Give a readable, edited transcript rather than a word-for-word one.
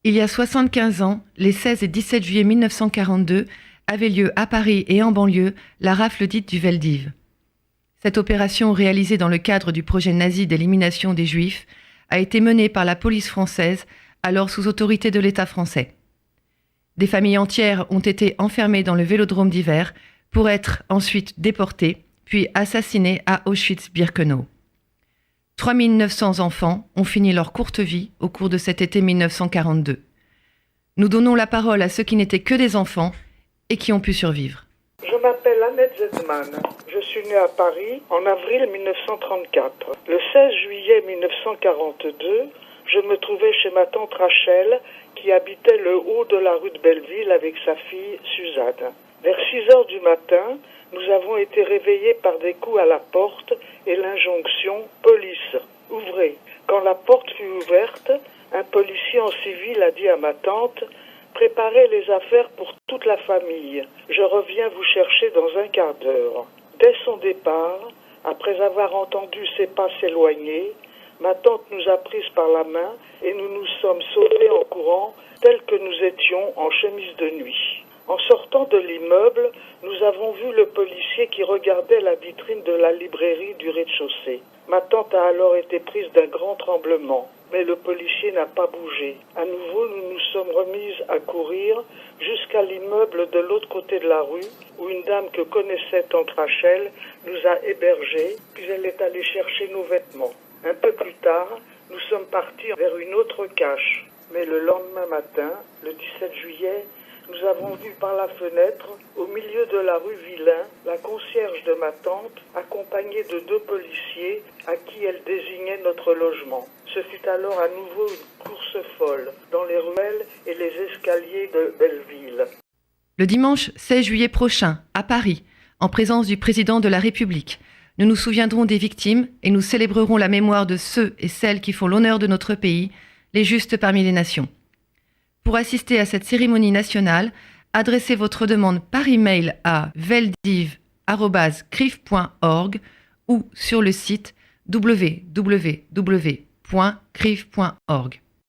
Il y a 75 ans, les 16 et 17 juillet 1942, avait lieu à Paris et en banlieue la rafle dite du Veldiv. Cette opération, réalisée dans le cadre du projet nazi d'élimination des Juifs, a été menée par la police française, alors sous autorité de l'État français. Des familles entières ont été enfermées dans le vélodrome d'hiver pour être ensuite déportées, puis assassinées à Auschwitz-Birkenau. 3900 enfants ont fini leur courte vie au cours de cet été 1942. Nous donnons la parole à ceux qui n'étaient que des enfants et qui ont pu survivre. Je m'appelle Annette Zedman. Je suis née à Paris en avril 1934. Le 16 juillet 1942, je me trouvais chez ma tante Rachel qui habitait le haut de la rue de Belleville avec sa fille Suzanne. Vers 6 heures du matin, nous avons été réveillés par des coups à la porte et l'injonction « Police, ouvrez ». Quand la porte fut ouverte, un policier en civil a dit à ma tante « Préparez les affaires pour toute la famille. Je reviens vous chercher dans un quart d'heure ». Dès son départ, après avoir entendu ses pas s'éloigner, ma tante nous a prises par la main et nous nous sommes sauvés en courant tels que nous étions en chemise de nuit. En sortant de l'immeuble, nous avons vu le policier qui regardait la vitrine de la librairie du rez-de-chaussée. Ma tante a alors été prise d'un grand tremblement, mais le policier n'a pas bougé. À nouveau, nous nous sommes remises à courir jusqu'à l'immeuble de l'autre côté de la rue, où une dame que connaissait tante Rachel nous a hébergés, puis elle est allée chercher nos vêtements. Un peu plus tard, nous sommes partis vers une autre cache. Mais le lendemain matin, le 17 juillet, nous avons vu par la fenêtre, au milieu de la rue Villain, la concierge de ma tante, accompagnée de 2 policiers à qui elle désignait notre logement. Ce fut alors à nouveau une course folle dans les ruelles et les escaliers de Belleville. Le dimanche 16 juillet prochain, à Paris, en présence du président de la République, nous nous souviendrons des victimes et nous célébrerons la mémoire de ceux et celles qui font l'honneur de notre pays, les justes parmi les nations. Pour assister à cette cérémonie nationale, adressez votre demande par email à veldiv@crif.org ou sur le site www.crif.org.